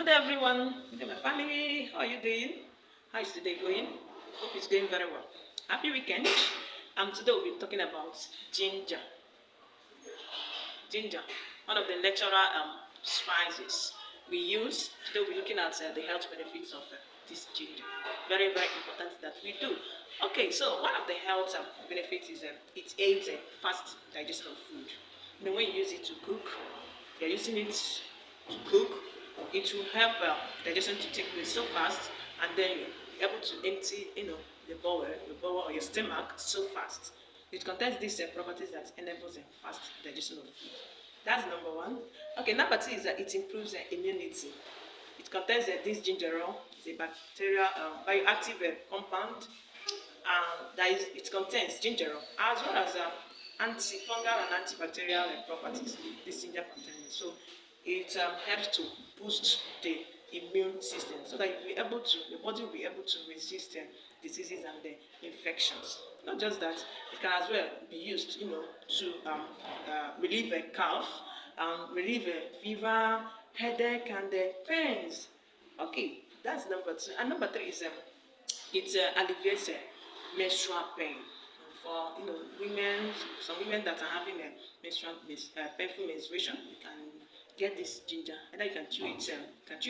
Good day, everyone. Good day, my family. How are you doing? How is the day going? Hope it's going very well. Happy weekend. Today we'll be talking about ginger. Ginger, one of the natural spices we use. Today we'll be looking at the health benefits of this ginger. Very, very important that we do. Okay, so one of the health benefits is it aids fast digestion of food. When you use it to cook, you're using it to cook, it will help digestion to take place so fast, and then you're able to empty, the bowel or your stomach so fast. It contains these properties that enables fast digestion of food. That's number one. Okay, number two is that it improves immunity. It contains this gingerol, it's a bacterial bioactive compound, it contains gingerol as well as antifungal and antibacterial properties. This ginger contains, so it helps to boost the immune system so that the body will be able to resist diseases and infections. Not just that, it can as well be used, to relieve a cough, relieve fever, headache, and pains. Okay, that's number two. And number three is it alleviates menstrual pain. For women, some women that are having a painful menstruation, you can get this ginger. Either you can chew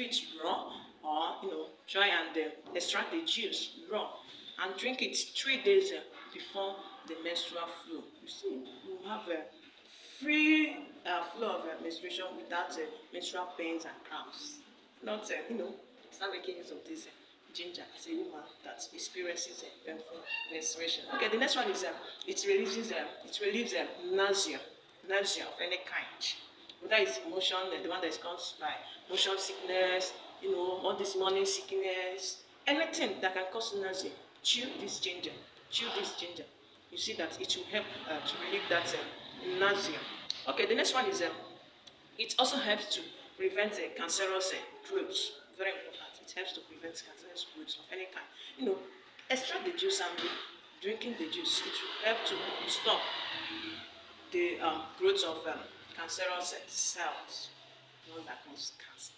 it raw, or try and extract the juice raw and drink it 3 days before the menstrual flow. You see, you have a free flow of menstruation without menstrual pains and cramps. Not start making use of this ginger as a woman that experiences painful menstruation. Okay, the next one is it relieves nausea of any kind. Whether it's motion, the one that is caused by motion sickness, all this morning sickness, anything that can cause nausea, chew this ginger. You see that it will help to relieve that nausea. Okay, the next one is it also helps to prevent cancerous growth. Very important. It helps to prevent cancerous growth of any kind. Extract the juice and drinking the juice. It will help to stop the growth of cancerous cells, the one that cause cancer.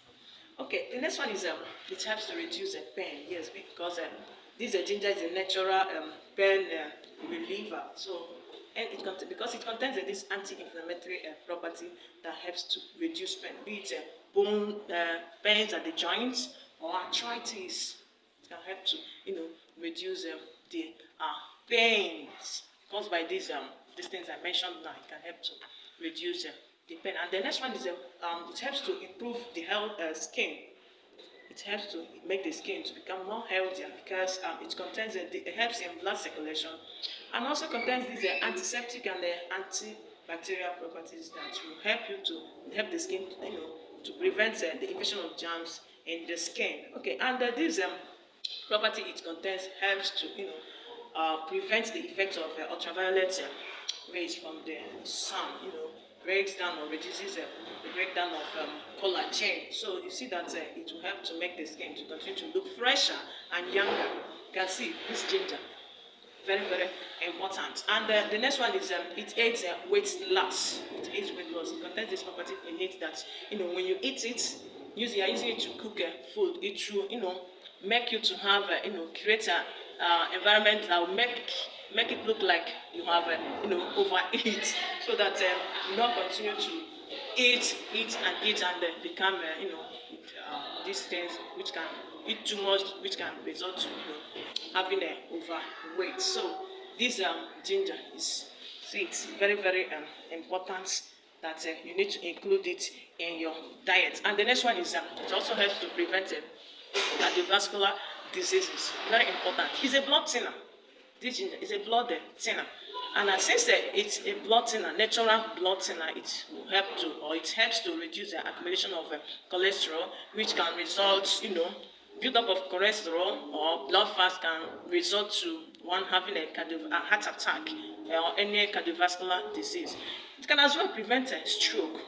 Okay, the next one is it helps to reduce pain. Yes, because this ginger is a natural pain reliever. So, and because it contains this anti-inflammatory property that helps to reduce pain, be it bone pains at the joints or arthritis. It can help to reduce the pains caused by these things I mentioned now. It can help to reduce the pain. And the next one is it helps to improve the skin. It helps to make the skin to become more healthier because it contains it helps in blood circulation, and also contains these antiseptic and antibacterial properties that will help you to help the skin to prevent the infection of germs in the skin. Okay, and this property it contains helps to prevent the effects of ultraviolet rays from the sun. Breaks down or reduces the breakdown of collagen. So you see that it will help to make the skin to continue to look fresher and younger. You can see this ginger, very, very important. And the next one is it aids weight loss. It aids weight loss. It contains this property in it that when you eat it, you are using it to cook food. It will make you to have create an environment that will make it look like you have overeat, so that you not continue to eat and become these things which can eat too much, which can result to having overweight. So this ginger it's very, very important that you need to include it in your diet. And the next one is it also helps to prevent cardiovascular diseases. Very important. It's a blood thinner. This ginger is a blood thinner, and since it's a blood thinner, natural blood thinner, it helps to reduce the accumulation of cholesterol, which can result, build up of cholesterol or blood fat can result to one having a heart attack or any cardiovascular disease. It can as well prevent a stroke.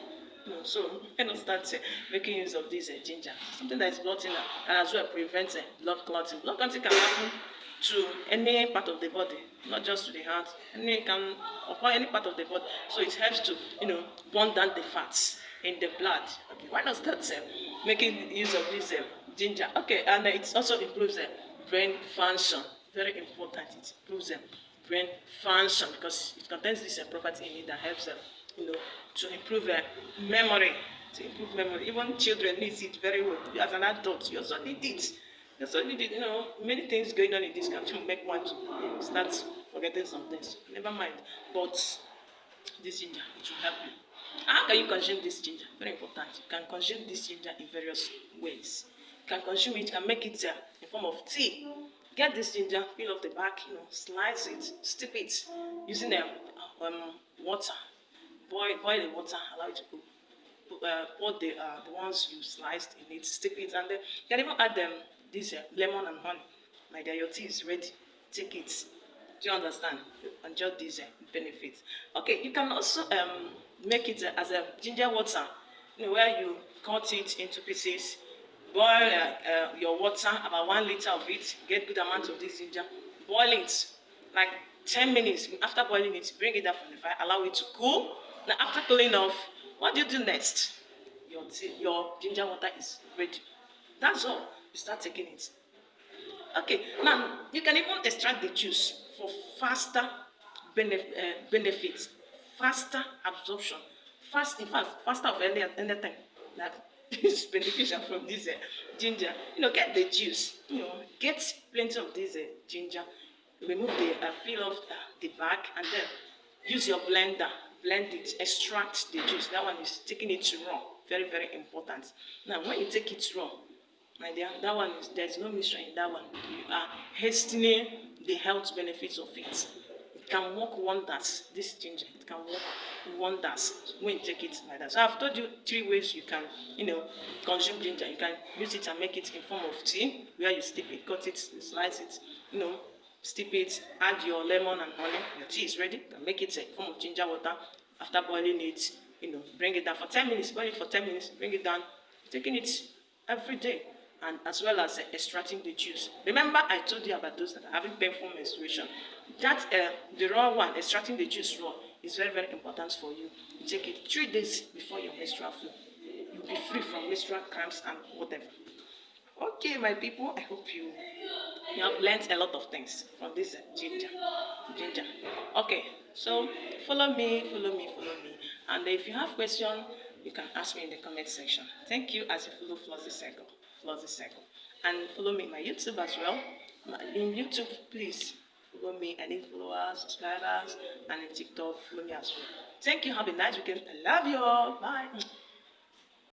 So start making use of this ginger. Something that is blood thinner can as well prevent blood clotting. Blood clotting can happen to any part of the body, not just to the heart. Can occur any part of the body. So it helps to burn down the fats in the blood. Okay, why not start making use of this ginger. Okay, and it also improves brain function. Very important. It improves brain function because it contains this property in it that helps to improve memory. To improve memory. Even children need it very well. As an adult, you also need it. You also need it. Many things going on in this country make one to start forgetting some things. Never mind. But this ginger, it will help you. How can you consume this ginger? Very important. You can consume this ginger in various ways. You can consume it, you can make it in form of tea. Get this ginger, peel off the back, slice it, steep it using water. Boil the water, allow it to cook. Pour the ones you sliced in it, steep it, and then you can even add this lemon and honey. My dear, your tea is ready. Take it. Do you understand? Enjoy these benefits. Okay, you can also make it as a ginger water, where you cut it into pieces, boil your water, about 1 liter of it, get good amount of this ginger, boil it like 10 minutes. After boiling it, bring it up from the fire, allow it to cool. Now, after cooling off, what do you do next? Your ginger water is ready. That's all. You start taking it. Okay, now you can even extract the juice for faster benefits, faster absorption, in fact, faster of anything that is beneficial from this ginger. Get the juice. Get plenty of this ginger. Remove the peel off the back, and then use your blender. Blend it. Extract the juice. That one is taking it raw. Very, very important. Now, when you take it raw, my dear, that one there's no mystery in that one. You are hastening the health benefits of it. It can work wonders. This ginger, it can work wonders when you take it like that. So I've told you 3 ways you can, consume ginger. You can use it and make it in form of tea, where you steep it, cut it, slice it, steep it, add your lemon and honey. Your tea is ready. You can make it in form of ginger water. After boiling it, bring it down for 10 minutes. Boil it for 10 minutes. Bring it down. Taking it every day, and as well as extracting the juice. Remember, I told you about those that are having painful menstruation. That the raw one, extracting the juice raw, is very, very important for you. You take it 3 days before your menstrual flow. You'll be free from menstrual cramps and whatever. Okay, my people, I hope you have learned a lot of things from this ginger. Okay, so follow me. And if you have questions, you can ask me in the comment section. Thank you as you follow Flossy Circle. And follow me on my YouTube as well. In YouTube, please follow me. I need followers, subscribers, and in TikTok, follow me as well. Thank you. Have a nice weekend. I love you all. Bye.